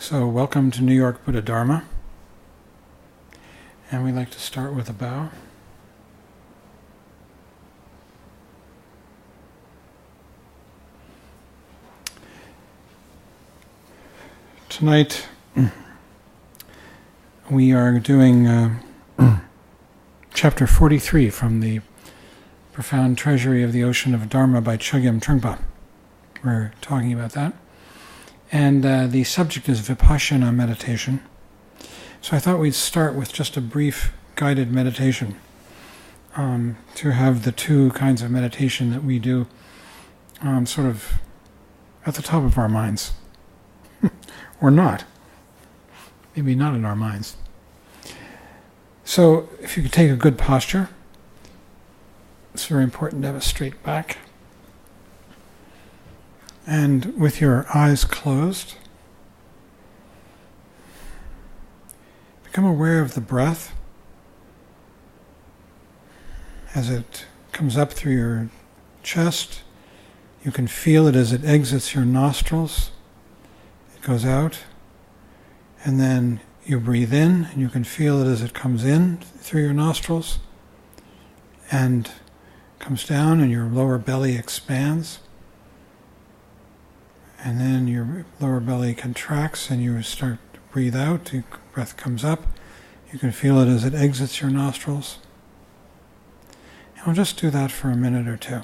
So welcome to New York Buddha Dharma, and we'd like to start with a bow. Tonight we are doing chapter 43 from the Profound Treasury of the Ocean of Dharma by Chögyam Trungpa. We're talking about that. And the subject is Vipassana meditation. So I thought we'd start with just a brief guided meditation to have the two kinds of meditation that we do sort of at the top of our minds. Or not. Maybe not in our minds. So if you could take a good posture, it's very important to have a straight back. And with your eyes closed, become aware of the breath as it comes up through your chest. You can feel it as it exits your nostrils. It goes out, and then you breathe in, and you can feel it as it comes in through your nostrils and comes down, and your lower belly expands. And then your lower belly contracts and you start to breathe out. Your breath comes up. You can feel it as it exits your nostrils. And we'll just do that for a minute or two.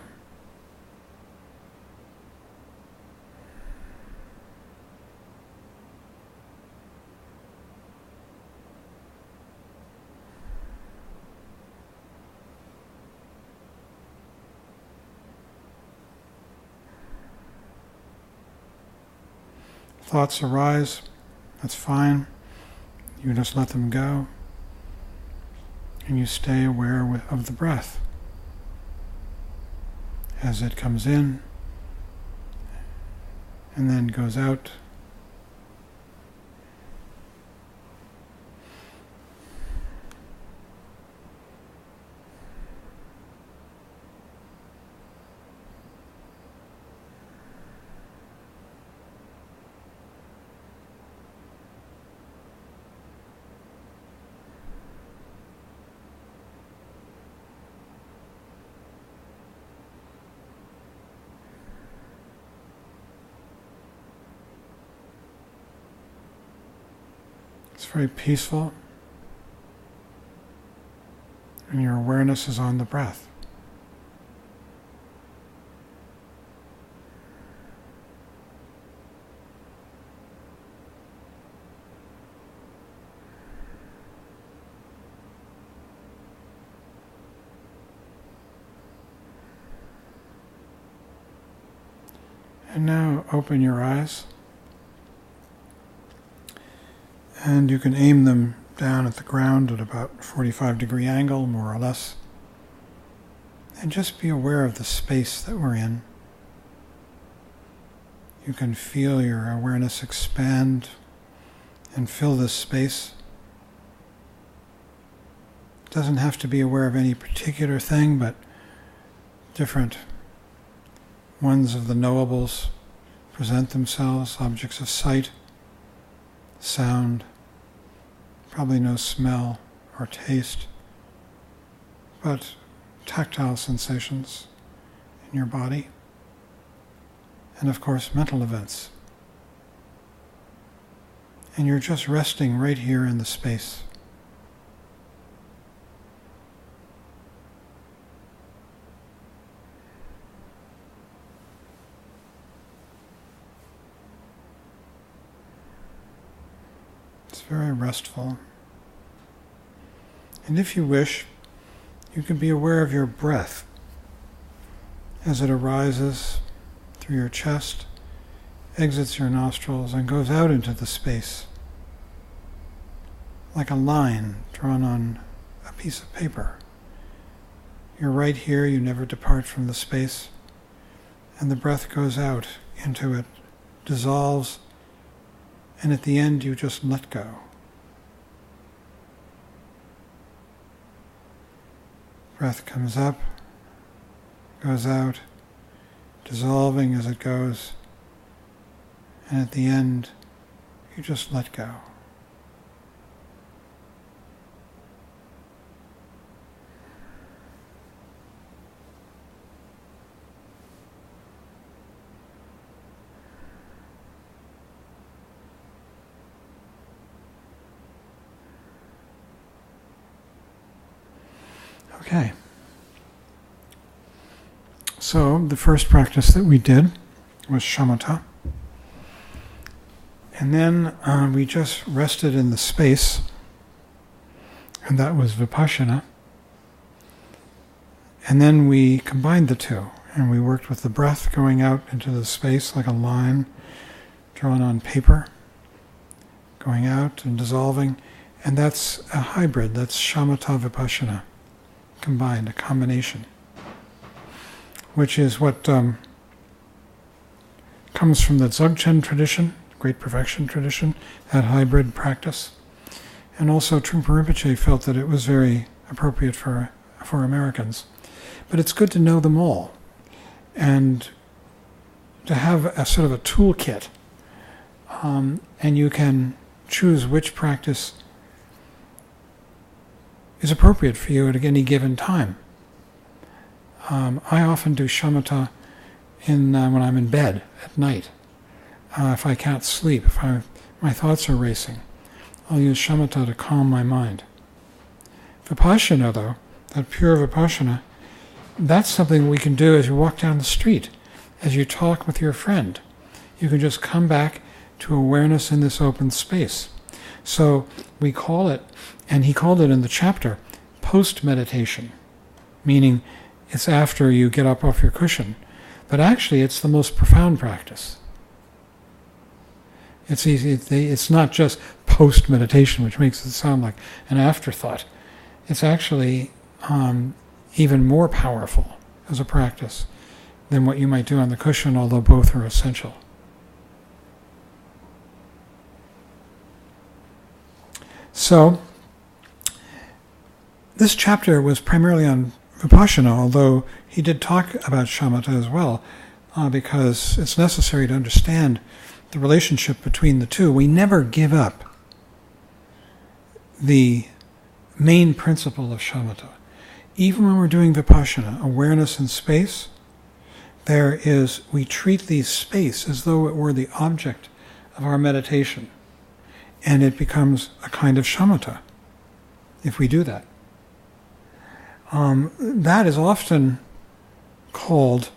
Thoughts arise, that's fine. You just let them go. And you stay aware of the breath as it comes in and then goes out. It's very peaceful, and your awareness is on the breath. And now open your eyes. And you can aim them down at the ground at about a 45-degree angle, more or less. And just be aware of the space that we're in. You can feel your awareness expand and fill this space. It doesn't have to be aware of any particular thing, but different ones of the knowables present themselves, objects of sight, sound, probably no smell or taste, but tactile sensations in your body, and of course mental events. And you're just resting right here in the space. Very restful. And if you wish, you can be aware of your breath as it arises through your chest, exits your nostrils, and goes out into the space, like a line drawn on a piece of paper. You're right here, you never depart from the space, and the breath goes out into it, dissolves, and at the end you just let go. Breath comes up, goes out, dissolving as it goes, and at the end You just let go. Okay. So the first practice that we did was shamatha. And then we just rested in the space, and that was vipassana. And then we combined the two, and we worked with the breath going out into the space like a line drawn on paper, going out and dissolving. And that's a hybrid, that's shamatha-vipashyana, combined, a combination, which is what comes from the Chögyam tradition, Great Perfection tradition, that hybrid practice. And also Trungpa Rinpoche felt that it was very appropriate for Americans. But it's good to know them all and to have a sort of a toolkit. And you can choose which practice is appropriate for you at any given time. I often do shamatha when I'm in bed at night. If I can't sleep, if my thoughts are racing, I'll use shamatha to calm my mind. Vipassana, though, that pure vipassana, that's something we can do as you walk down the street, as you talk with your friend. You can just come back to awareness in this open space. So we call it, and he called it in the chapter, post-meditation, meaning it's after you get up off your cushion. But actually, it's the most profound practice. It's easy. It's not just post-meditation, which makes it sound like an afterthought. It's actually even more powerful as a practice than what you might do on the cushion, although both are essential. So, this chapter was primarily on vipassana, although he did talk about shamatha as well, because it's necessary to understand the relationship between the two. We never give up the main principle of shamatha. Even when we're doing vipassana, awareness in space, we treat the space as though it were the object of our meditation. And it becomes a kind of shamatha if we do that. That is often called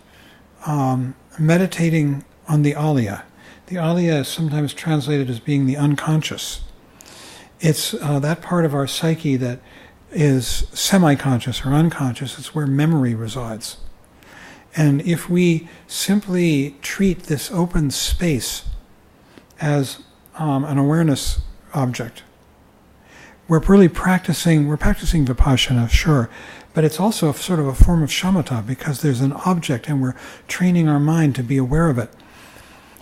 meditating on the alaya. The alaya is sometimes translated as being the unconscious. It's that part of our psyche that is semi-conscious or unconscious. It's where memory resides. And if we simply treat this open space as an awareness object, we're practicing vipassana, sure, but it's also sort of a form of shamatha because there's an object and we're training our mind to be aware of it.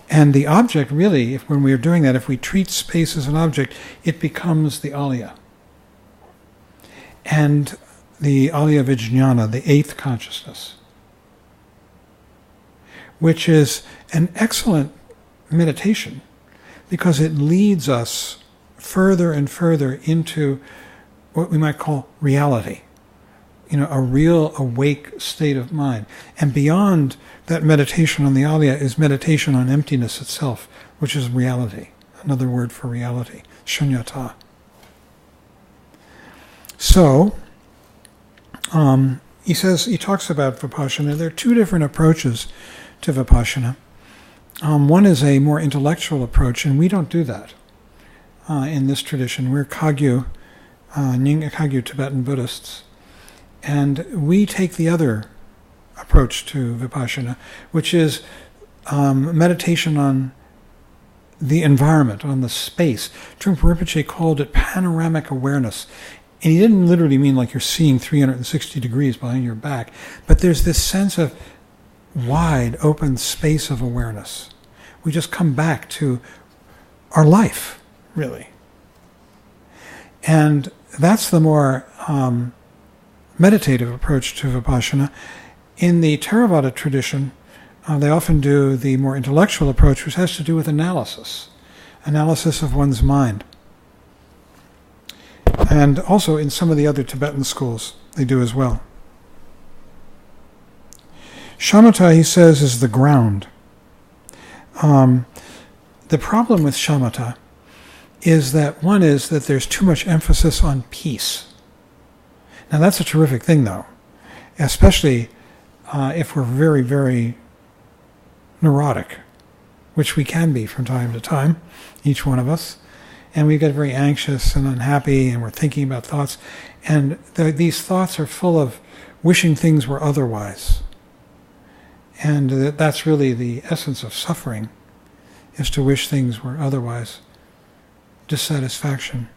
And the object really, when we're doing that, if we treat space as an object, it becomes the alaya. And the alaya vijnana, the eighth consciousness, which is an excellent meditation because it leads us further and further into what we might call reality. A real awake state of mind. And beyond that meditation on the alaya is meditation on emptiness itself, which is reality. Another word for reality, shunyata. So, he talks about vipassana. There are two different approaches to vipassana. One is a more intellectual approach, and we don't do that in this tradition. We're Kagyu, Kagyu Tibetan Buddhists. And we take the other approach to vipassana, which is meditation on the environment, on the space. Trungpa Rinpoche called it panoramic awareness. And he didn't literally mean like you're seeing 360 degrees behind your back, but there's this sense of wide, open space of awareness. We just come back to our life, really. And that's the more meditative approach to vipassana. In the Theravada tradition, they often do the more intellectual approach, which has to do with analysis. analysis of one's mind. And also in some of the other Tibetan schools, they do as well. Shamatha, he says, is the ground. The problem with shamatha is that there's too much emphasis on peace. Now that's a terrific thing, though, especially if we're very, very neurotic, which we can be from time to time, each one of us, and we get very anxious and unhappy, and we're thinking about thoughts, and these thoughts are full of wishing things were otherwise. And that's really the essence of suffering, is to wish things were otherwise. Dissatisfaction.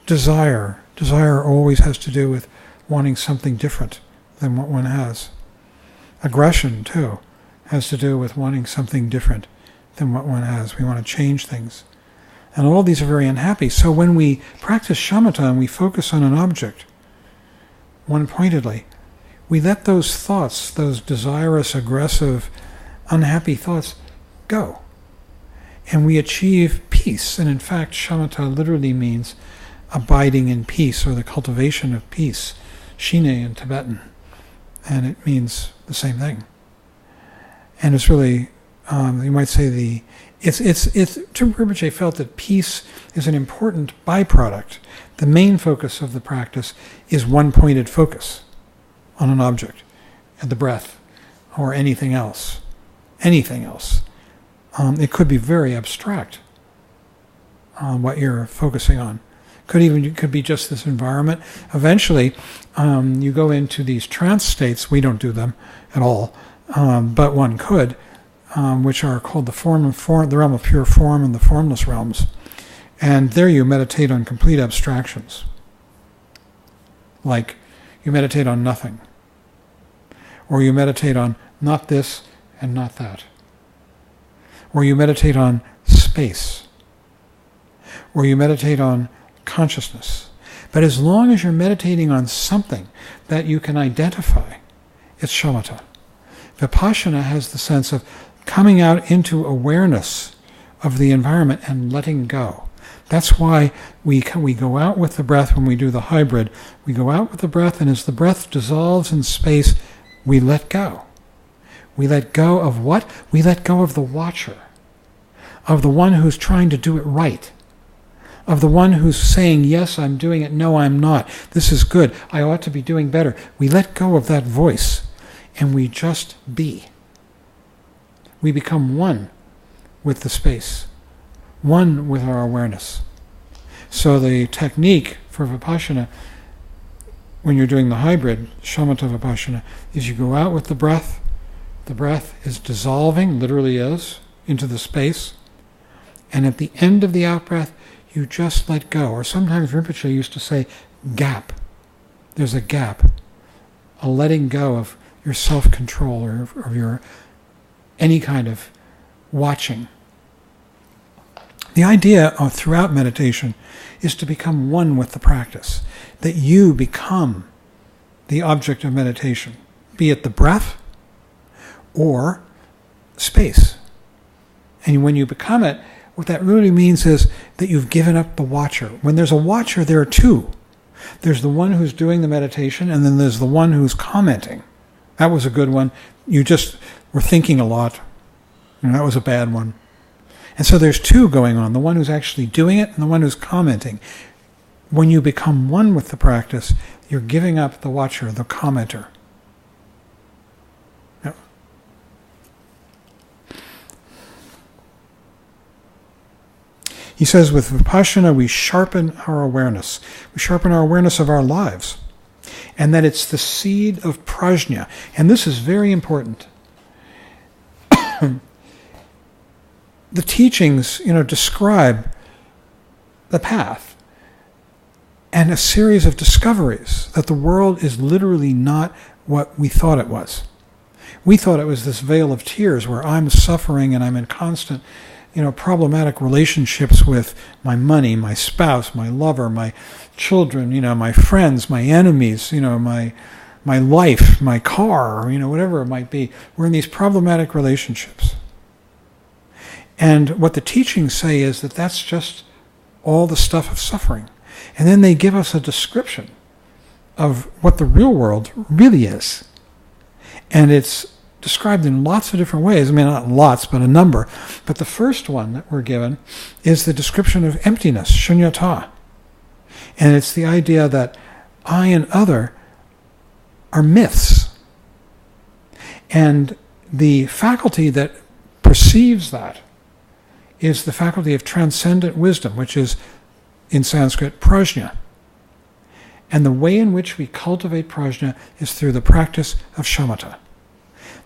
Desire. Desire always has to do with wanting something different than what one has. Aggression, too, has to do with wanting something different than what one has. We want to change things. And all these are very unhappy. So when we practice shamatha and we focus on an object, one-pointedly, we let those thoughts, those desirous, aggressive, unhappy thoughts, go. And we achieve peace. And in fact, shamatha literally means abiding in peace, or the cultivation of peace, shine in Tibetan. And it means the same thing. And it's really, you might say Trungpa Rinpoche felt that peace is an important byproduct. The main focus of the practice is one-pointed focus on an object, and the breath, or anything else. Anything else. It could be very abstract, what you're focusing on. Could be just this environment. Eventually, you go into these trance states. We don't do them at all, but one could, which are called the realm of pure form and the formless realms. And there you meditate on complete abstractions. Like you meditate on nothing. Or you meditate on not this and not that. Or you meditate on space. Or you meditate on consciousness. But as long as you're meditating on something that you can identify, it's shamatha. Vipassana has the sense of coming out into awareness of the environment and letting go. That's why we go out with the breath when we do the hybrid. We go out with the breath, and as the breath dissolves in space, we let go. We let go of what? We let go of the watcher, of the one who's trying to do it right, of the one who's saying, yes, I'm doing it, no, I'm not, this is good, I ought to be doing better. We let go of that voice, and we just be. We become one with the space, one with our awareness. So the technique for Vipassana, when you're doing the hybrid, shamatha-vipashyana, is you go out with the breath is dissolving, literally is, into the space, and at the end of the out-breath, you just let go. Or sometimes Rinpoche used to say, gap. There's a gap, a letting go of your self-control or of your any kind of watching. The idea of throughout meditation is to become one with the practice, that you become the object of meditation, be it the breath or space. And when you become it, what that really means is that you've given up the watcher. When there's a watcher, there are two. There's the one who's doing the meditation, and then there's the one who's commenting. That was a good one. You just were thinking a lot. And that was a bad one. And so there's two going on, the one who's actually doing it and the one who's commenting. When you become one with the practice, you're giving up the watcher, the commenter. Yep. He says, with Vipassana, we sharpen our awareness. We sharpen our awareness of our lives. And that it's the seed of prajna. And this is very important. The teachings, describe the path and a series of discoveries that the world is literally not what we thought it was. We thought it was this veil of tears where I'm suffering and I'm in constant, problematic relationships with my money, my spouse, my lover, my children, my friends, my enemies, my life, my car, whatever it might be. We're in these problematic relationships. And what the teachings say is that that's just all the stuff of suffering. And then they give us a description of what the real world really is. And it's described in lots of different ways. I mean, not lots, but a number. But the first one that we're given is the description of emptiness, shunyata. And it's the idea that I and other are myths. And the faculty that perceives that is the faculty of transcendent wisdom, which is, in Sanskrit, prajna. And the way in which we cultivate prajna is through the practice of shamatha.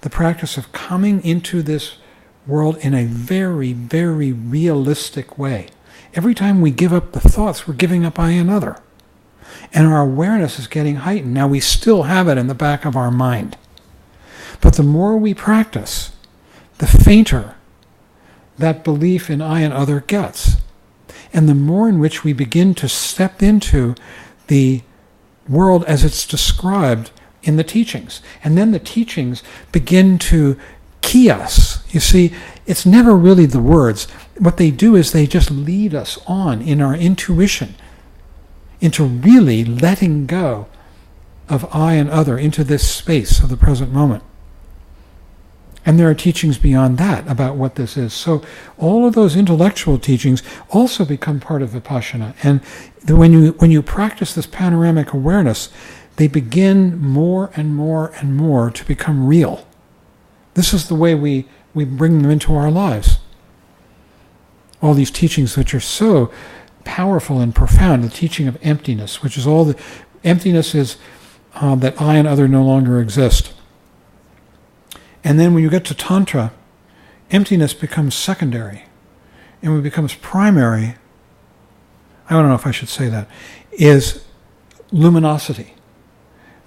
The practice of coming into this world in a very, very realistic way. Every time we give up the thoughts, we're giving up I and other. And our awareness is getting heightened. Now, we still have it in the back of our mind. But the more we practice, the fainter that belief in I and other gets. And the more in which we begin to step into the world as it's described in the teachings. And then the teachings begin to key us. You see, it's never really the words. What they do is they just lead us on in our intuition into really letting go of I and other into this space of the present moment. And there are teachings beyond that about what this is. So all of those intellectual teachings also become part of Vipassana. And when you practice this panoramic awareness, they begin more and more and more to become real. This is the way we bring them into our lives. All these teachings which are so powerful and profound, the teaching of emptiness, which is all the emptiness is that I and other no longer exist. And then when you get to Tantra, emptiness becomes secondary. And what becomes primary, I don't know if I should say that, is luminosity.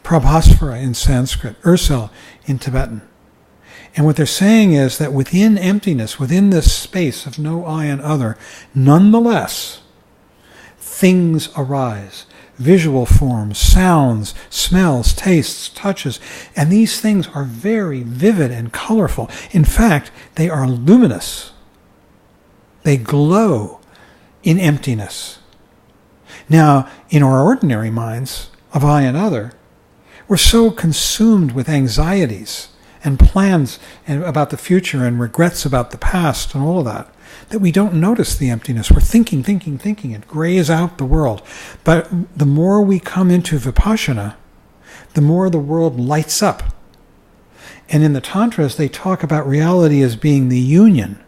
Prabhasvara in Sanskrit, Ursel in Tibetan. And what they're saying is that within emptiness, within this space of no I and other, nonetheless, things arise. Visual forms, sounds, smells, tastes, touches. And these things are very vivid and colorful. In fact, they are luminous. They glow in emptiness. Now, in our ordinary minds of I and other, we're so consumed with anxieties and plans about the future and regrets about the past and all of that, that we don't notice the emptiness. We're thinking. It grays out the world. But the more we come into Vipassana, the more the world lights up. And in the Tantras, they talk about reality as being the union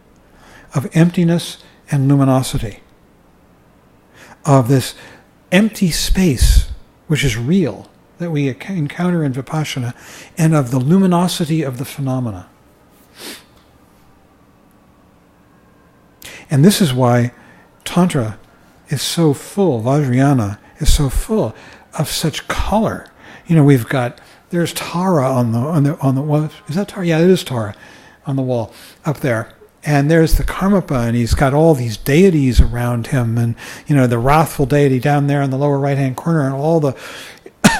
of emptiness and luminosity, of this empty space, which is real, that we encounter in Vipassana, and of the luminosity of the phenomena. And this is why Tantra is so full, Vajrayana is so full of such color. You know, there's Tara on the wall. Is that Tara? Yeah, it is Tara on the wall up there. And there's the Karmapa, and he's got all these deities around him, and, you know, the wrathful deity down there in the lower right-hand corner, and all the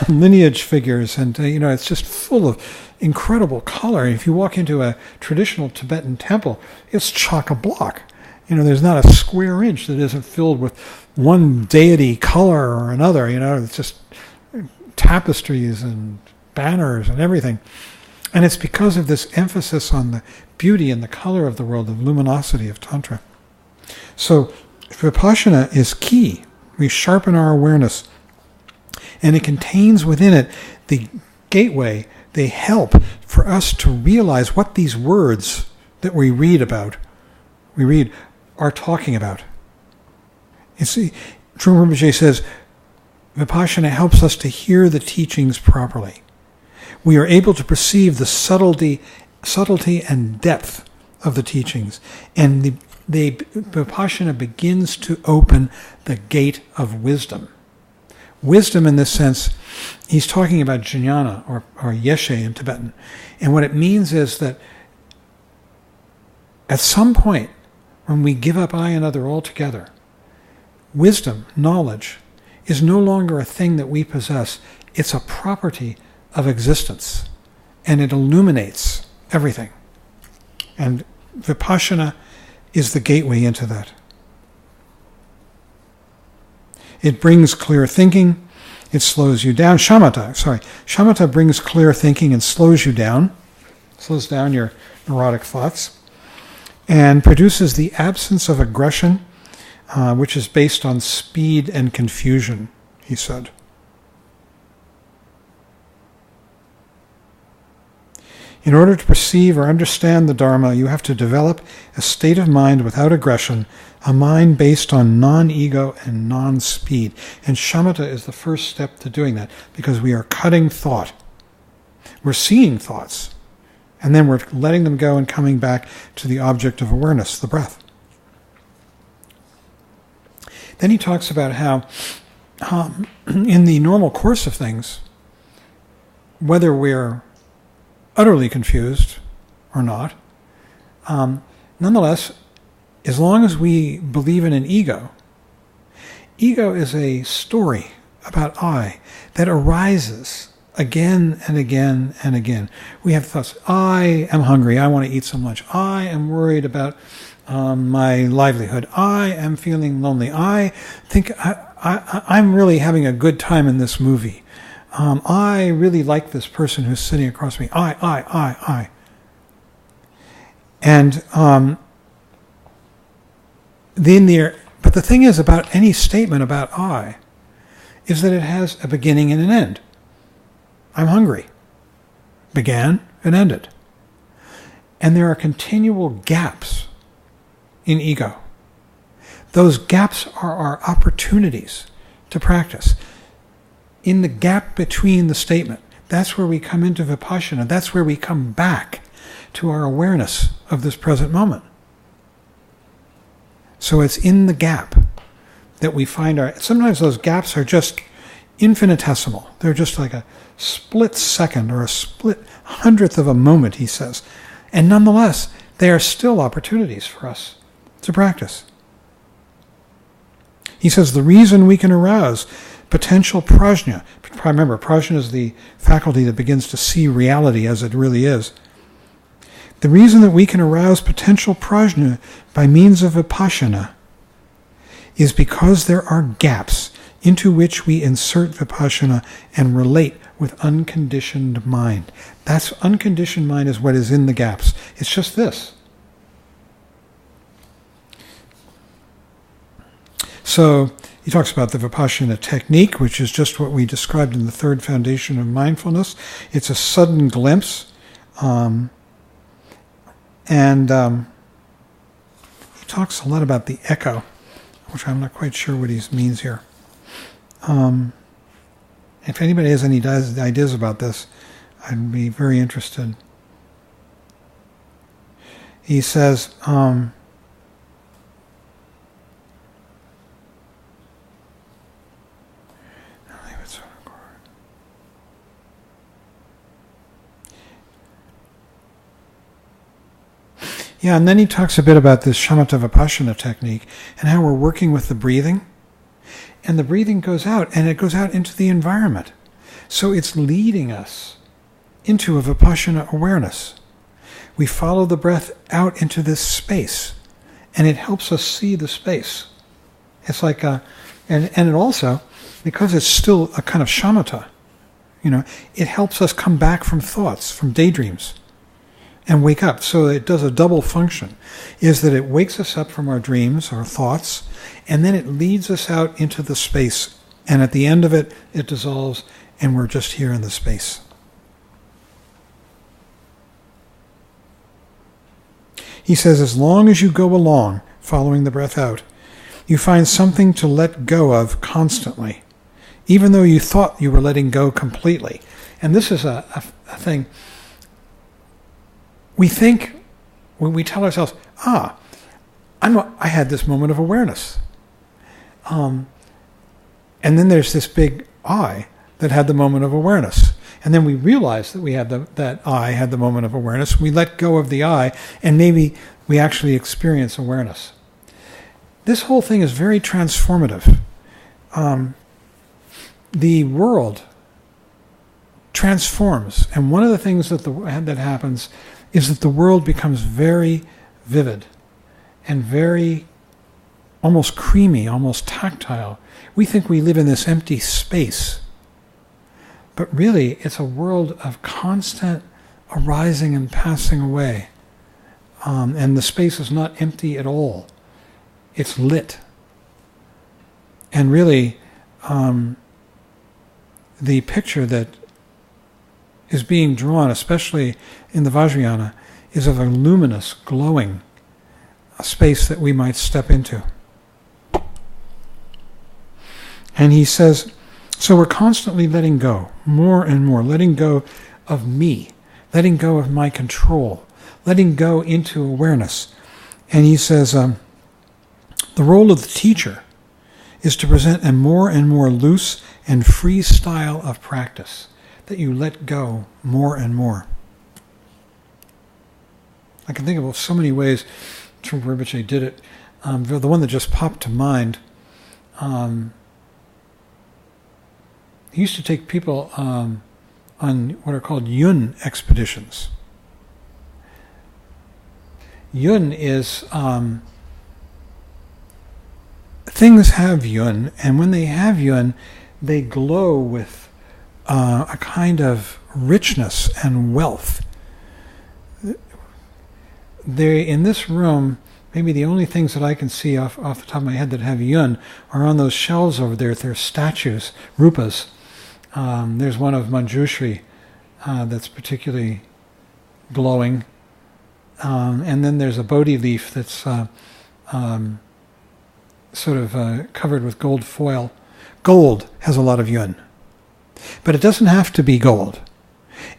lineage figures, and, you know, it's just full of incredible color. If you walk into a traditional Tibetan temple, it's chock-a-block. You know, there's not a square inch that isn't filled with one deity color or another. You know, it's just tapestries and banners and everything. And it's because of this emphasis on the beauty and the color of the world, the luminosity of Tantra. So Vipassana is key. We sharpen our awareness. And it contains within it the gateway. They help for us to realize what these words that we read are talking about. You see, Trungpa Rinpoche says, Vipassana helps us to hear the teachings properly. We are able to perceive the subtlety and depth of the teachings. And the Vipassana begins to open the gate of wisdom. Wisdom in this sense, he's talking about jnana or yeshe in Tibetan. And what it means is that at some point, when we give up I and other altogether, wisdom, knowledge, is no longer a thing that we possess. It's a property of existence, and it illuminates everything. And Vipassana is the gateway into that. It brings clear thinking. It slows you down. Shamatha brings clear thinking and slows you down. Slows down your neurotic thoughts. And produces the absence of aggression, which is based on speed and confusion, he said. In order to perceive or understand the Dharma, you have to develop a state of mind without aggression, a mind based on non-ego and non-speed. And shamatha is the first step to doing that, because we are cutting thought. We're seeing thoughts, and then we're letting them go and coming back to the object of awareness, the breath. Then he talks about how in the normal course of things, whether we're utterly confused or not, nonetheless, as long as we believe in an ego is a story about I that arises again and again and again. We have thoughts, I am hungry, I want to eat some lunch. I am worried about my livelihood. I am feeling lonely. I think I'm really having a good time in this movie. I really like this person who's sitting across me. I. And but the thing is about any statement about I is that it has a beginning and an end. I'm hungry. Began and ended. And there are continual gaps in ego. Those gaps are our opportunities to practice. In the gap between the statement, that's where we come into vipassana. That's where we come back to our awareness of this present moment. So it's in the gap that we find sometimes those gaps are just infinitesimal. They're just like a split second or a split hundredth of a moment, he says. And nonetheless, they are still opportunities for us to practice. He says the reason we can arouse potential prajna. Remember, prajna is the faculty that begins to see reality as it really is. The reason that we can arouse potential prajna by means of vipassana is because there are gaps into which we insert vipassana and relate with unconditioned mind. That's unconditioned mind is what is in the gaps. It's just this. So he talks about the vipassana technique, which is just what we described in the third foundation of mindfulness. It's a sudden glimpse. He talks a lot about the echo, which I'm not quite sure what he means here. If anybody has any ideas about this, I'd be very interested. He says, yeah, and then he talks a bit about this shamatha-vipashyana technique and how we're working with the breathing. And the breathing goes out, and it goes out into the environment. So it's leading us into a vipassana awareness. We follow the breath out into this space, and it helps us see the space. It's like and it also, because it's still a kind of shamatha, it helps us come back from thoughts, from daydreams, and wake up. So it does a double function, is that it wakes us up from our dreams, our thoughts, and then it leads us out into the space. And at the end of it, it dissolves, and we're just here in the space. He says, as long as you go along, following the breath out, you find something to let go of constantly, even though you thought you were letting go completely. And this is a thing. We think, when we tell ourselves, I had this moment of awareness. And then there's this big I that had the moment of awareness. And then we realize that we had that I had the moment of awareness. We let go of the I, and maybe we actually experience awareness. This whole thing is very transformative. The world transforms, and one of the things that happens is that the world becomes very vivid and very almost creamy, almost tactile. We think we live in this empty space. But really, it's a world of constant arising and passing away. And the space is not empty at all. It's lit. And really, the picture that is being drawn, especially in the Vajrayana, is of a luminous, glowing space that we might step into. And he says, so we're constantly letting go, more and more, letting go of me, letting go of my control, letting go into awareness. And he says, the role of the teacher is to present a more and more loose and free style of practice, that you let go more and more. I can think of so many ways Trungpa Rinpoche did it. The one that just popped to mind, he used to take people on what are called yun expeditions. Yun is, things have yun, and when they have yun, they glow with a kind of richness and wealth. In this room, maybe the only things that I can see off the top of my head that have yun are on those shelves over there. They're statues, rupas. There's one of Manjushri that's particularly glowing. And then there's a Bodhi leaf that's sort of covered with gold foil. Gold has a lot of yun. But it doesn't have to be gold.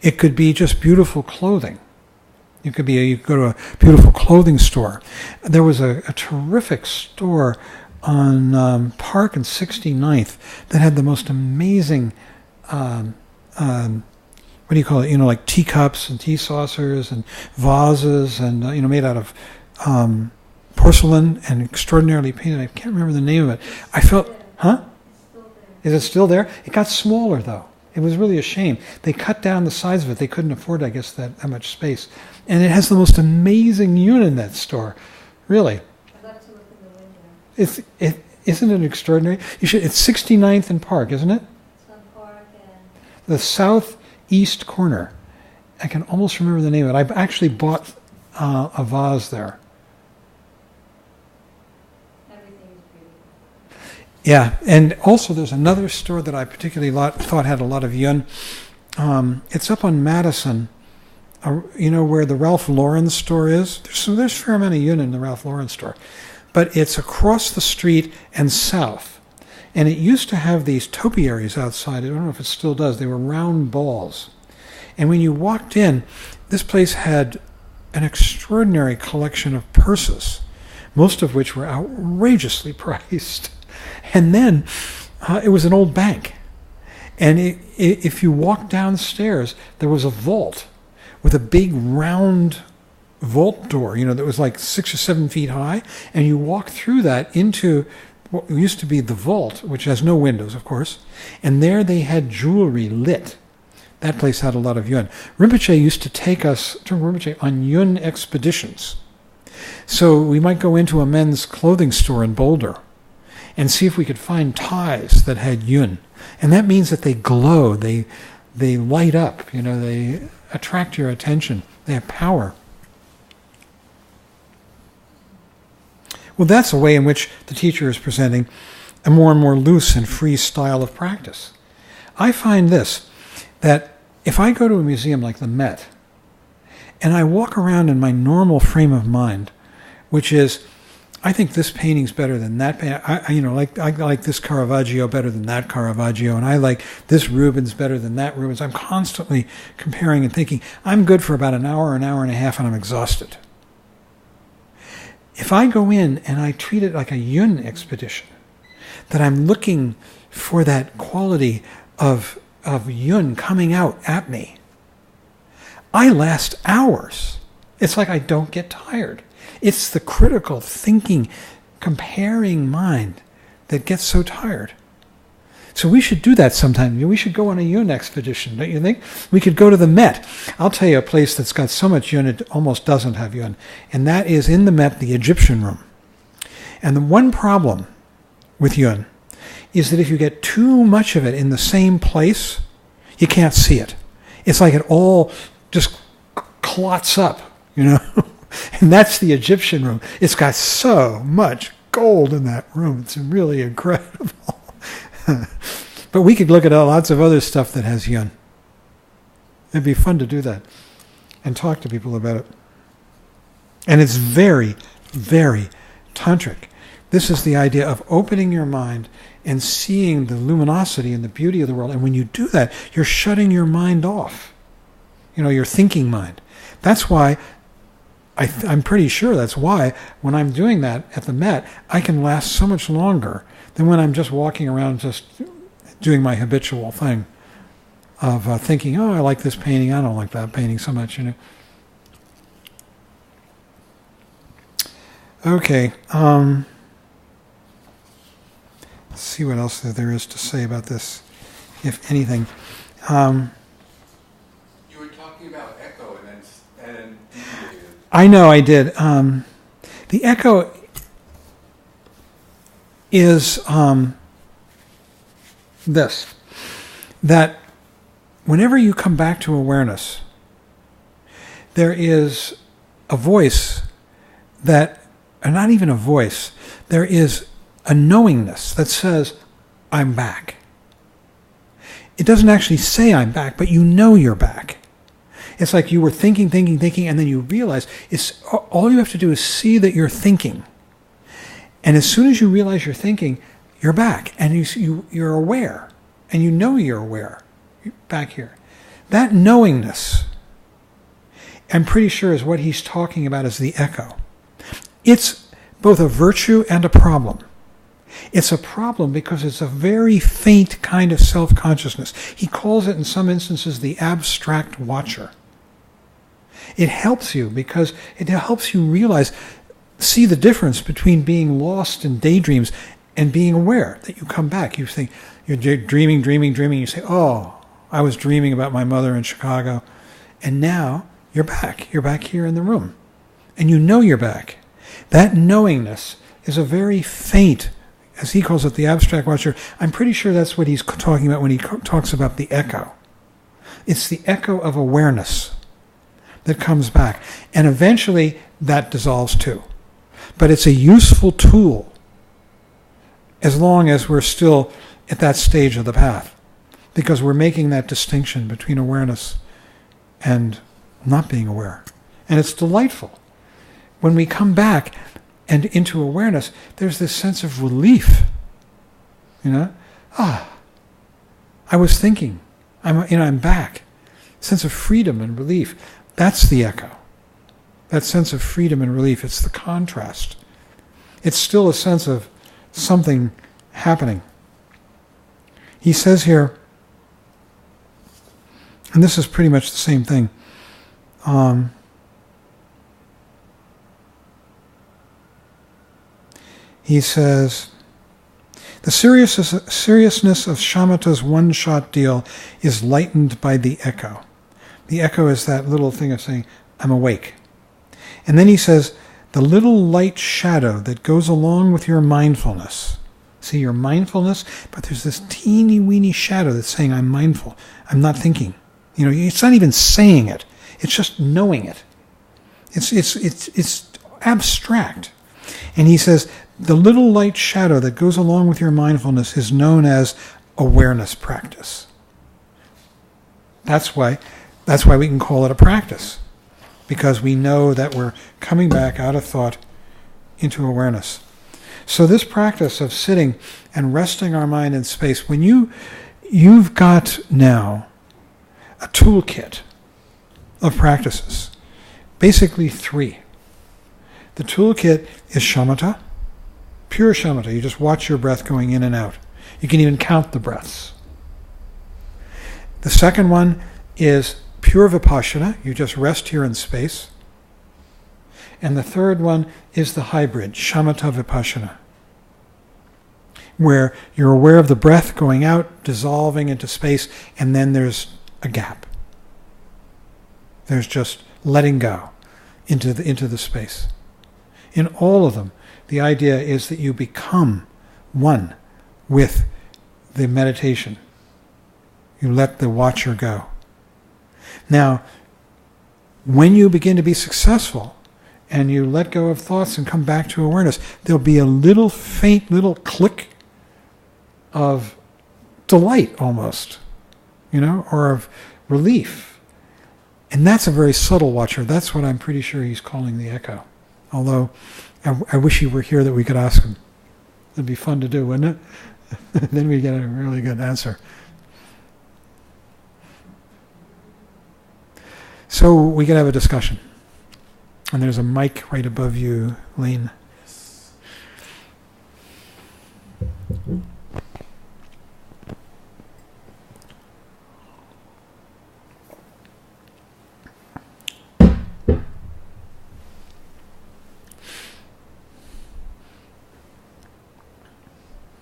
It could be just beautiful clothing. You could go to a beautiful clothing store. There was a terrific store on Park and 69th that had the most amazing, what do you call it? Like teacups and tea saucers and vases and, made out of porcelain and extraordinarily painted. I can't remember the name of it. I felt, huh? Is it still there? It got smaller, though. It was really a shame. They cut down the size of it. They couldn't afford, I guess, that much space. And it has the most amazing yun in that store. Really. I'd love to look in the window. Isn't it extraordinary? It's 69th and Park, isn't it? It's on Park and... The southeast corner. I can almost remember the name of it. I actually bought a vase there. Yeah, and also there's another store that I particularly thought had a lot of yun. It's up on Madison, where the Ralph Lauren store is. There's a fair amount of yun in the Ralph Lauren store. But it's across the street and south. And it used to have these topiaries outside. I don't know if it still does. They were round balls. And when you walked in, this place had an extraordinary collection of purses, most of which were outrageously priced. And then it was an old bank. And if you walked downstairs, there was a vault with a big round vault door, that was like 6 or 7 feet high. And you walk through that into what used to be the vault, which has no windows, of course. And there they had jewelry lit. That place had a lot of yun. Rinpoche used to take us, Rinpoche, on yun expeditions. So we might go into a men's clothing store in Boulder and see if we could find ties that had yun. And that means that they glow, they light up, they attract your attention, they have power. Well, that's a way in which the teacher is presenting a more and more loose and free style of practice. I find this, that if I go to a museum like the Met, and I walk around in my normal frame of mind, which is, I think this painting's better than that painting. I like this Caravaggio better than that Caravaggio, and I like this Rubens better than that Rubens. I'm constantly comparing and thinking. I'm good for about an hour and a half, and I'm exhausted. If I go in and I treat it like a yun expedition, that I'm looking for that quality of yun coming out at me, I last hours. It's like I don't get tired. It's the critical thinking, comparing mind that gets so tired. So we should do that sometime. We should go on a yun expedition, don't you think? We could go to the Met. I'll tell you a place that's got so much yun it almost doesn't have yun. And that is in the Met, the Egyptian room. And the one problem with yun is that if you get too much of it in the same place, you can't see it. It's like it all just clots up, And that's the Egyptian room. It's got so much gold in that room. It's really incredible. But we could look at lots of other stuff that has yun. It'd be fun to do that and talk to people about it. And it's very, very tantric. This is the idea of opening your mind and seeing the luminosity and the beauty of the world. And when you do that, you're shutting your mind off. Your thinking mind. That's why, I'm pretty sure that's why, when I'm doing that at the Met, I can last so much longer than when I'm just walking around just doing my habitual thing of thinking, oh, I like this painting, I don't like that painting so much, Okay, let's see what else there is to say about this, if anything. You were talking about echo and then I know I did. The echo is this, that whenever you come back to awareness, there is a voice that, or not even a voice, there is a knowingness that says, I'm back. It doesn't actually say I'm back, but you know you're back. It's like you were thinking, and then you realize all you have to do is see that you're thinking. And as soon as you realize you're thinking, you're back, and you're aware, and you know you're aware. You're back here. That knowingness, I'm pretty sure, is what he's talking about as the echo. It's both a virtue and a problem. It's a problem because it's a very faint kind of self-consciousness. He calls it in some instances the abstract watcher. It helps you because it helps you realize, see the difference between being lost in daydreams and being aware that you come back. You think, you're dreaming. You say, oh, I was dreaming about my mother in Chicago. And now you're back. You're back here in the room. And you know you're back. That knowingness is a very faint, as he calls it, the abstract watcher. I'm pretty sure that's what he's talking about when he talks about the echo. It's the echo of awareness that comes back. And eventually that dissolves too. But it's a useful tool as long as we're still at that stage of the path, because we're making that distinction between awareness and not being aware. And it's delightful. When we come back and into awareness, there's this sense of relief. I was thinking. I'm back. Sense of freedom and relief. That's the echo. That sense of freedom and relief. It's the contrast. It's still a sense of something happening. He says here, and this is pretty much the same thing. He says, the seriousness of shamatha's one-shot deal is lightened by the echo. The echo is that little thing of saying, I'm awake. And then he says, the little light shadow that goes along with your mindfulness. See, your mindfulness, but there's this teeny weeny shadow that's saying, I'm mindful. I'm not thinking. It's not even saying it. It's just knowing it. It's abstract. And he says, the little light shadow that goes along with your mindfulness is known as awareness practice. That's why we can call it a practice, because we know that we're coming back out of thought into awareness. So this practice of sitting and resting our mind in space, when you've got now a toolkit of practices, basically 3. The toolkit is shamatha, pure shamatha. You just watch your breath going in and out. You can even count the breaths. The second one is pure vipassana. You just rest here in space. And the third one is the hybrid, shamatha-vipashyana, where you're aware of the breath going out, dissolving into space, and then there's a gap. There's just letting go into the space. In all of them, the idea is that you become one with the meditation. You let the watcher go. Now, when you begin to be successful and you let go of thoughts and come back to awareness, there'll be a little faint little click of delight almost, or of relief. And that's a very subtle watcher. That's what I'm pretty sure he's calling the echo. Although, I wish he were here that we could ask him. It'd be fun to do, wouldn't it? Then we'd get a really good answer. So we could have a discussion. And there's a mic right above you, Lane.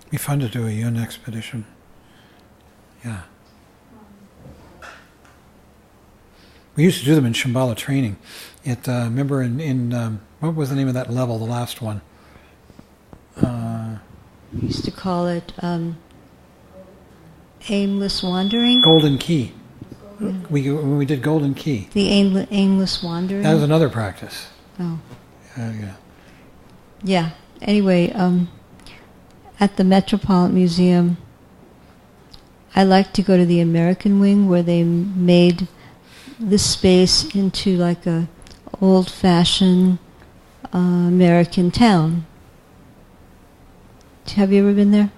Be fun to do a Yun expedition. Yeah. We used to do them in Shambhala training. Remember in what was the name of that level, the last one? We used to call it aimless wandering. Golden Key. Yeah. When we did Golden Key. The aimless wandering. That was another practice. Oh. Yeah. Yeah. Anyway, at the Metropolitan Museum, I like to go to the American wing where they made this space into like a old-fashioned American town. Have you ever been there?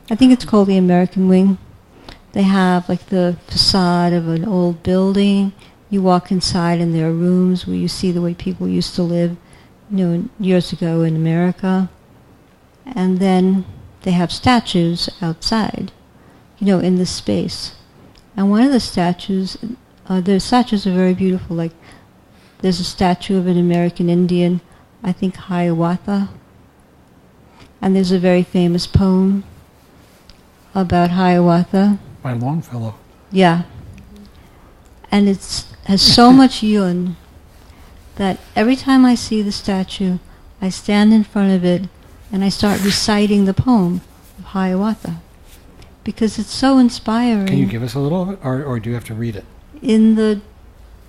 I think it's called the American wing. They have like the facade of an old building. You walk inside and there are rooms where you see the way people used to live, years ago in America. And then they have statues outside, in this space. And one of the statues, the statues are very beautiful. Like, there's a statue of an American Indian, I think Hiawatha. And there's a very famous poem about Hiawatha. By Longfellow. Yeah. And it has so much yun that every time I see the statue, I stand in front of it and I start reciting the poem of Hiawatha. Because it's so inspiring. Can you give us a little of it, or do you have to read it? In the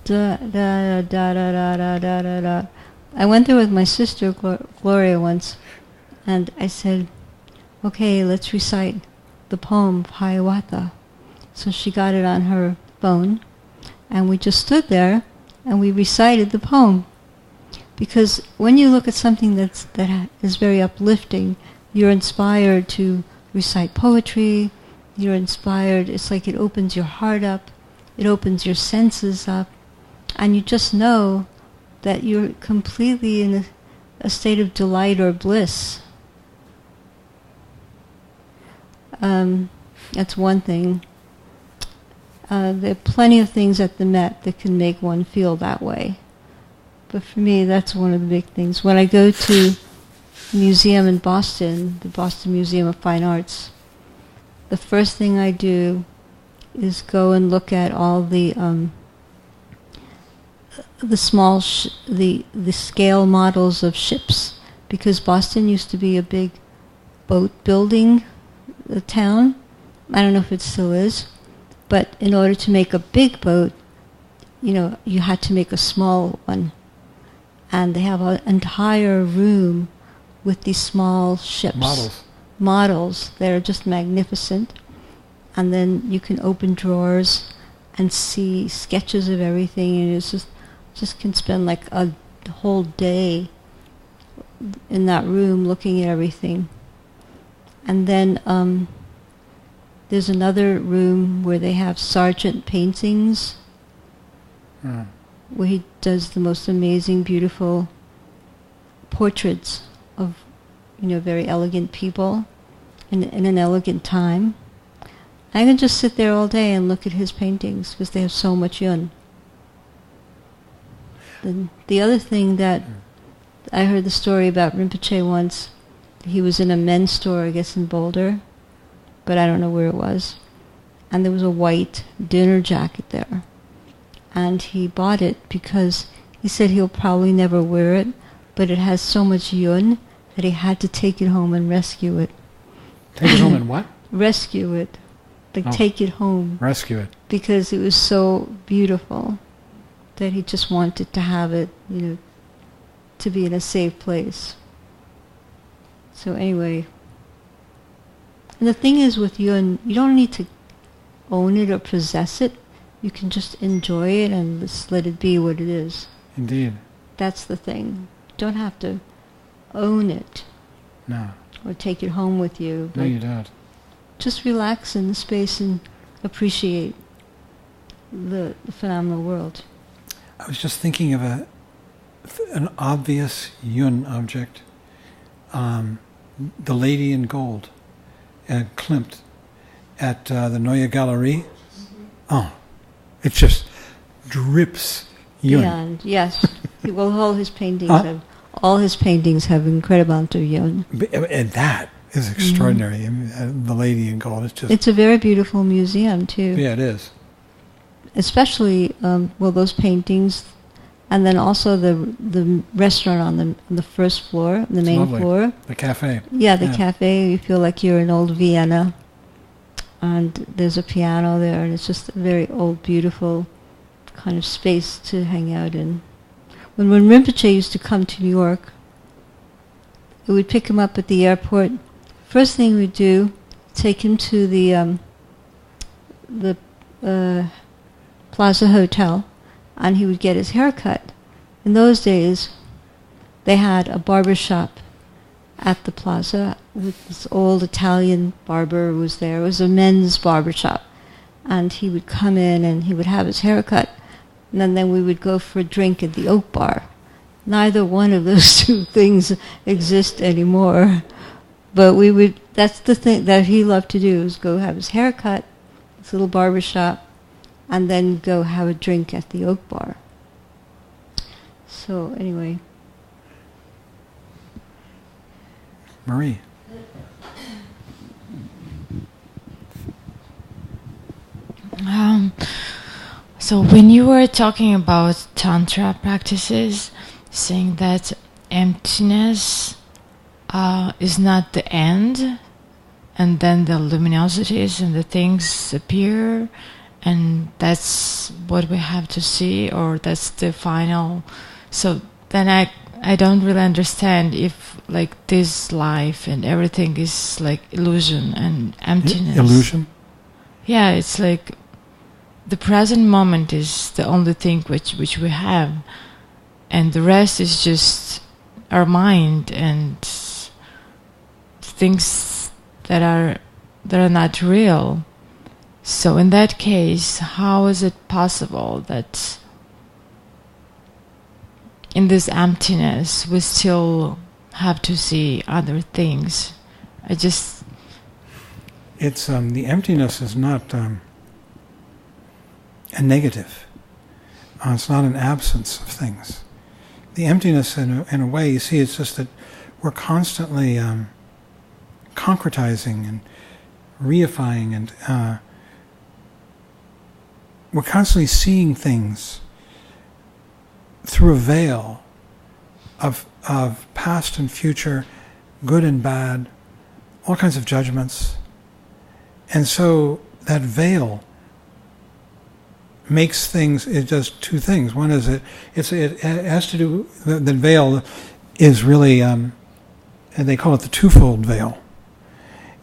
da da da da da da da da da. I went there with my sister Gloria once, and I said, "Okay, let's recite the poem of Hiawatha." So she got it on her phone, and we just stood there and we recited the poem. Because when you look at something that is very uplifting, you're inspired to recite poetry. You're inspired. It's like it opens your heart up. It opens your senses up. And you just know that you're completely in a state of delight or bliss. That's one thing. There are plenty of things at the Met that can make one feel that way. But for me, that's one of the big things. When I go to the museum in Boston, the Boston Museum of Fine Arts, the first thing I do is go and look at all the small, the scale models of ships, because Boston used to be a big boat building town. I don't know if it still is, but in order to make a big boat, you had to make a small one. And they have an entire room with these small ships. Models. They're just magnificent. And then you can open drawers and see sketches of everything, and it's just can spend like a whole day in that room looking at everything. And then there's another room where they have Sargent paintings. Where he does the most amazing, beautiful portraits of, very elegant people in an elegant time. I can just sit there all day and look at his paintings because they have so much yun. The other thing that I heard the story about Rinpoche once, he was in a men's store, I guess in Boulder, but I don't know where it was. And there was a white dinner jacket there. And he bought it because he said he'll probably never wear it, but it has so much yun that he had to take it home and rescue it. Take it home and what? Rescue it. Like take it home. Rescue it. Because it was so beautiful that he just wanted to have it, to be in a safe place. So anyway, and the thing is with yun, you don't need to own it or possess it. You can just enjoy it and just let it be what it is. Indeed. That's the thing. You don't have to own it. No. Or take it home with you. No, you don't. Just relax in the space and appreciate the phenomenal world. I was just thinking of an obvious yun object. The Lady in Gold at Klimt at the Neue Galerie. Mm-hmm. Oh, it just drips yun. Beyond, yes. Well, all his paintings have incredible amount of yun. And that is extraordinary. Mm-hmm. I mean, the Lady in Gold. It's a very beautiful museum too. Yeah, it is. Especially those paintings, and then also the restaurant on the first floor, the main floor. The cafe. Yeah, the cafe. You feel like you're in old Vienna, and there's a piano there, and it's just a very old, beautiful kind of space to hang out in. When Rinpoche used to come to New York, we would pick him up at the airport. First thing we'd do, take him to the Plaza Hotel, and he would get his hair cut. In those days, they had a barber shop at the plaza with this old Italian barber who was there. It was a men's barber shop. And he would come in and he would have his hair cut. And then we would go for a drink at the Oak Bar. Neither one of those two things exist anymore. But that's the thing that he loved to do, is go have his hair cut, this little barber shop, and then go have a drink at the Oak Bar. So anyway. Marie. So when you were talking about Tantra practices, saying that emptiness is not the end, and then the luminosities and the things appear, and that's what we have to see, or that's the final. So then I don't really understand if like this life and everything is like illusion and emptiness. Illusion? Yeah, it's like the present moment is the only thing which we have, and the rest is just our mind and things that are not real. So in that case, how is it possible that in this emptiness we still have to see other things? It's the emptiness is not a negative. It's not an absence of things. The emptiness, in a way, you see, it's just that we're constantly concretizing and reifying, and we're constantly seeing things through a veil of past and future, good and bad, all kinds of judgments. And so that veil makes things, it does two things. One is it has to do, the veil is really, and they call it the twofold veil.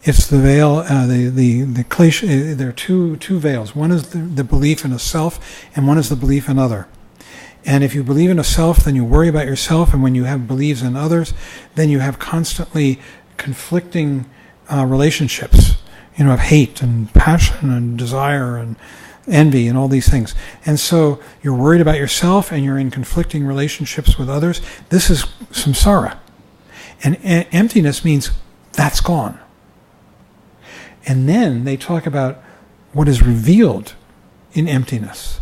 It's the veil, the cliche, there are two veils. One is the belief in a self, and one is the belief in other. And if you believe in a self, then you worry about yourself, and when you have beliefs in others, then you have constantly conflicting relationships, of hate and passion and desire and envy and all these things. And so you're worried about yourself and you're in conflicting relationships with others. This is samsara. And emptiness means that's gone. And then they talk about what is revealed in emptiness.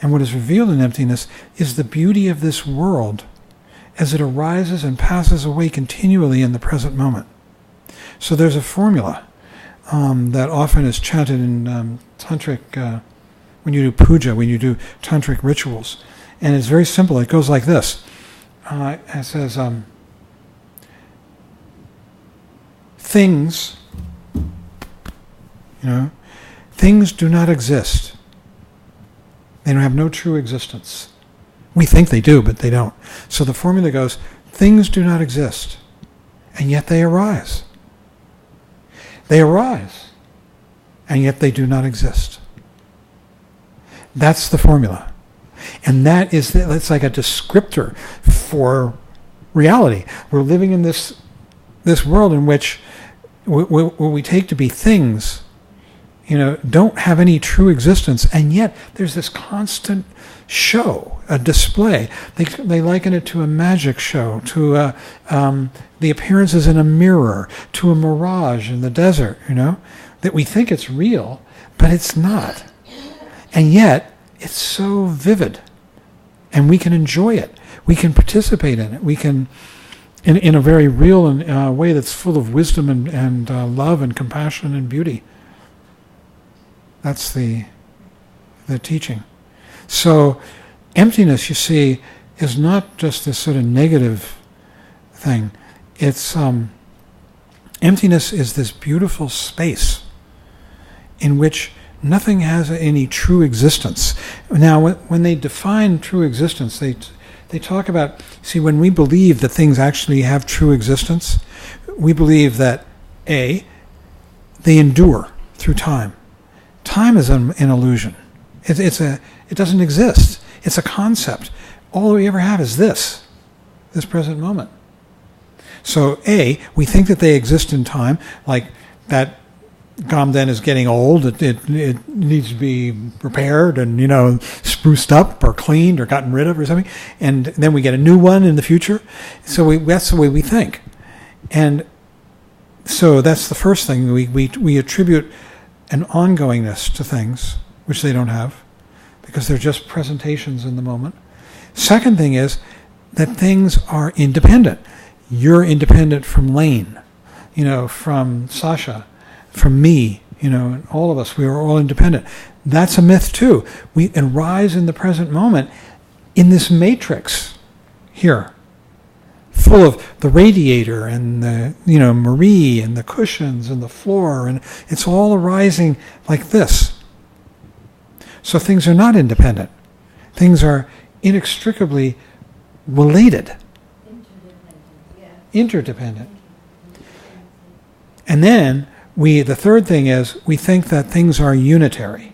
And what is revealed in emptiness is the beauty of this world as it arises and passes away continually in the present moment. So there's a formula that often is chanted in tantric, when you do puja, when you do tantric rituals. And it's very simple. It goes like this. It says, things, things do not exist. They don't have no true existence. We think they do, but they don't. So the formula goes, things do not exist, and yet they arise. They arise, and yet they do not exist. That's the formula. And it's like a descriptor for reality. We're living in this world in which what we take to be things, don't have any true existence, and yet there's this constant show, a display. They liken it to a magic show, to the appearances in a mirror, to a mirage in the desert, that we think it's real, but it's not. And yet, it's so vivid, and we can enjoy it. We can participate in it. We can, in a very real way that's full of wisdom and love and compassion and beauty. That's the teaching. So emptiness, you see, is not just this sort of negative thing. It's emptiness is this beautiful space in which nothing has any true existence. Now, when they define true existence, they talk about, see, when we believe that things actually have true existence, we believe that, A, they endure through time. Time is an illusion. It doesn't exist. It's a concept. All we ever have is this present moment. So, A, we think that they exist in time, like that Gamden is getting old. It needs to be repaired and, spruced up or cleaned or gotten rid of or something. And then we get a new one in the future. So that's the way we think. And so that's the first thing. We attribute an ongoingness to things, which they don't have, because they're just presentations in the moment. Second thing is that things are independent. You're independent from Lane, from Sasha, from me, and all of us. We are all independent. That's a myth too. We arise in the present moment in this matrix here, full of the radiator and the, Marie and the cushions and the floor, and it's all arising like this. So things are not independent. Things are inextricably related. Interdependent. And then the third thing is we think that things are unitary.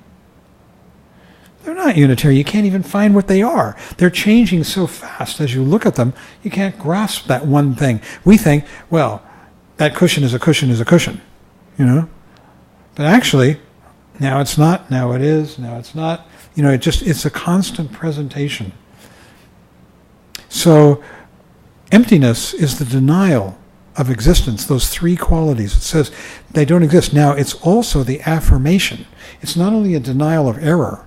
They're not unitary. You can't even find what they are. They're changing so fast as you look at them, you can't grasp that one thing. We think, well, that cushion is a cushion is a cushion, But actually, now it's not, now it is, now it's not. It's a constant presentation. So emptiness is the denial of existence, those three qualities. It says they don't exist. Now, it's also the affirmation. It's not only a denial of error,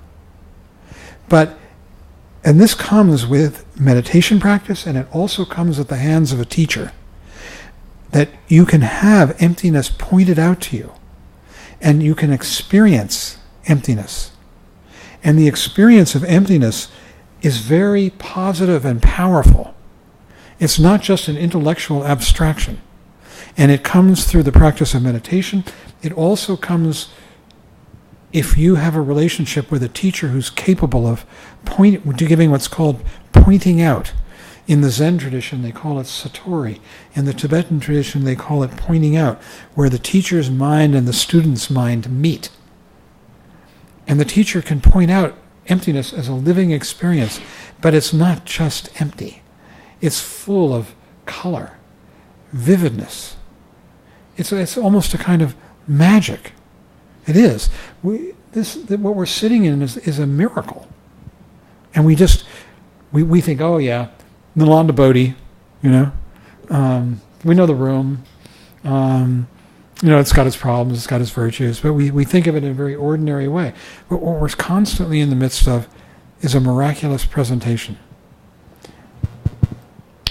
and this comes with meditation practice, and it also comes at the hands of a teacher, that you can have emptiness pointed out to you, and you can experience emptiness. And the experience of emptiness is very positive and powerful. It's not just an intellectual abstraction. And it comes through the practice of meditation. It also comes if you have a relationship with a teacher who's capable of giving what's called pointing out. In the Zen tradition, they call it satori. In the Tibetan tradition, they call it pointing out, where the teacher's mind and the student's mind meet. And the teacher can point out emptiness as a living experience, but it's not just empty. It's full of color, vividness. It's almost a kind of magic. It is. What we're sitting in is a miracle. And we think, oh yeah, Nalanda Bodhi, we know the room, it's got its problems, it's got its virtues, but we think of it in a very ordinary way. But what we're constantly in the midst of is a miraculous presentation.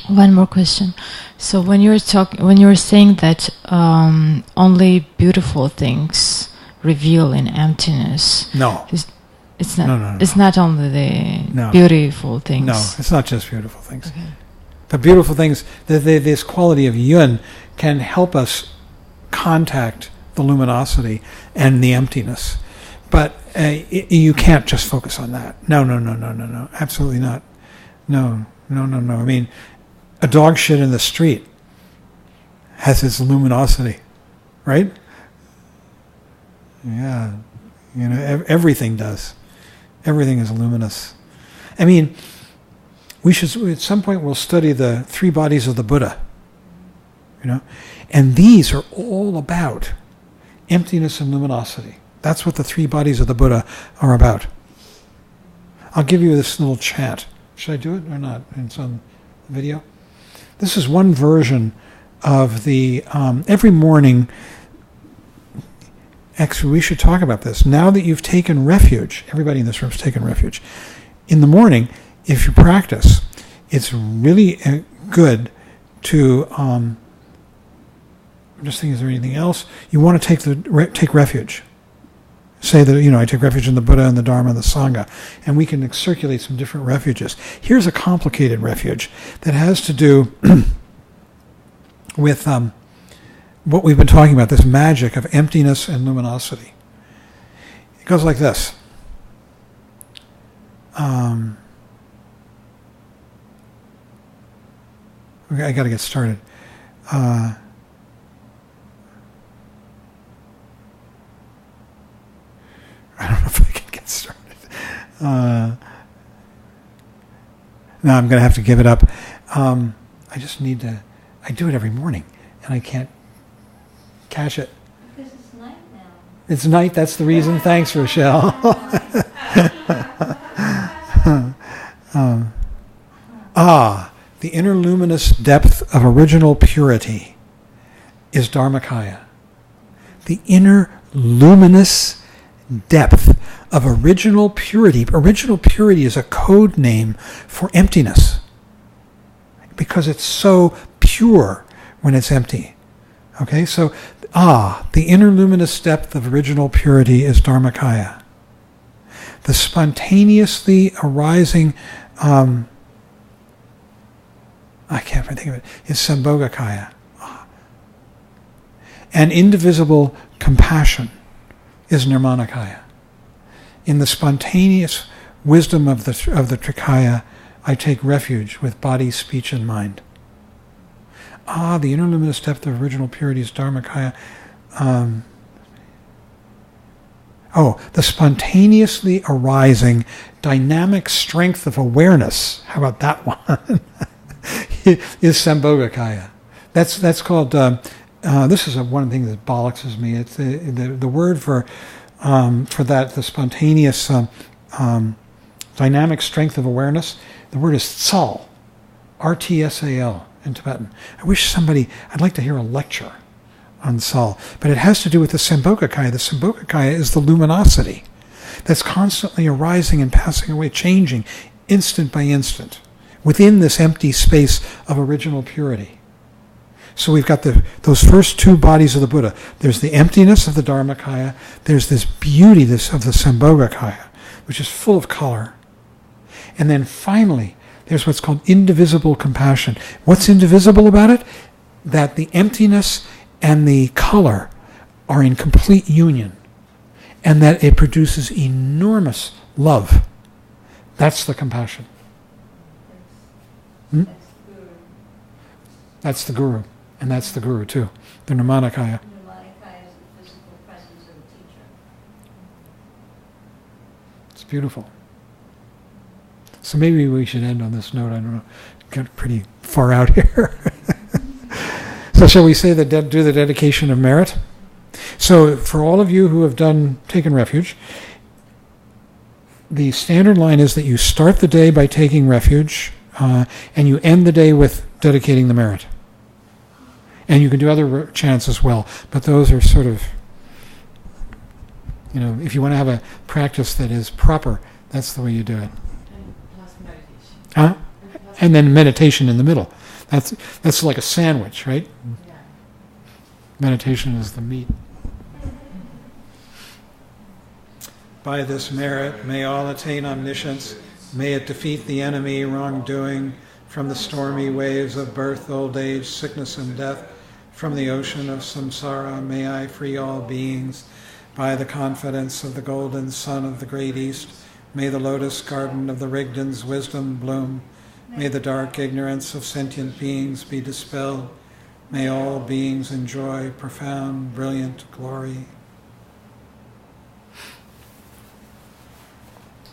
One more question. So when you're saying that only beautiful things reveal in emptiness. No. It's not. No. It's not only the beautiful things. No, it's not just beautiful things. Okay. The beautiful things, this quality of yun can help us contact the luminosity and the emptiness. But you can't just focus on that. No. Absolutely not. No. I mean, a dog shit in the street has its luminosity, right? Yeah. Everything does. Everything is luminous. I mean, we should, at some point we'll study the 3 bodies of the Buddha, and these are all about emptiness and luminosity. That's what the 3 bodies of the Buddha are about. I'll give you this little chant. Should I do it or not? It's on video. This is one version of the, every morning, actually we should talk about this. Now that you've taken refuge, everybody in this room has taken refuge, in the morning, if you practice, it's really good to, I'm just thinking, is there anything else? You want to take refuge. Say that, I take refuge in the Buddha and the Dharma and the Sangha, and we can circulate some different refuges. Here's a complicated refuge that has to do with what we've been talking about, this magic of emptiness and luminosity. It goes like this. I got to get started. I don't know if I can get started. No, I'm going to have to give it up. I just need to. I do it every morning, and I can't catch it. Because it's night now. It's night. That's the reason. Thanks, Rochelle. The inner luminous depth of original purity is Dharmakaya. The inner luminous depth of original purity. Original purity is a code name for emptiness, because it's so pure when it's empty. Okay, so the inner luminous depth of original purity is Dharmakaya. The spontaneously arising, I can't think of it, is Sambhogakaya. And indivisible compassion is Nirmanakaya. In the spontaneous wisdom of the Trikaya, I take refuge with body, speech, and mind. The inner luminous depth of original purity is Dharmakaya. The spontaneously arising dynamic strength of awareness. How about that one? Is Sambhogakaya. That's called. This is one of the things that bollockses me. It's the word for that, the spontaneous dynamic strength of awareness. The word is tsal, R-T-S-A-L in Tibetan. I'd like to hear a lecture on tsal, but it has to do with the Sambhogakaya. The Sambhogakaya is the luminosity that's constantly arising and passing away, changing instant by instant within this empty space of original purity. So we've got those first 2 bodies of the Buddha. There's the emptiness of the Dharmakaya. There's this beauty of the Sambhogakaya, which is full of color. And then finally, there's what's called indivisible compassion. What's indivisible about it? That the emptiness and the color are in complete union, and that it produces enormous love. That's the compassion. That's the Guru. And that's the Guru too, the Nirmanakaya. Nirmanakaya is the physical presence of the teacher. It's beautiful. So maybe we should end on this note. I don't know, got pretty far out here. So shall we say do the dedication of merit? So for all of you who have taken refuge, the standard line is that you start the day by taking refuge, and you end the day with dedicating the merit. And you can do other chants as well, but those are sort of, if you want to have a practice that is proper, that's the way you do it. And plus meditation. And then meditation in the middle. That's like a sandwich, right? Yeah. Meditation is the meat. By this merit, may all attain omniscience. May it defeat the enemy, wrongdoing, from the stormy waves of birth, old age, sickness, and death. From the ocean of samsara, may I free all beings. By the confidence of the golden sun of the great East, may the lotus garden of the Rigdon's wisdom bloom. May the dark ignorance of sentient beings be dispelled. May all beings enjoy profound, brilliant glory.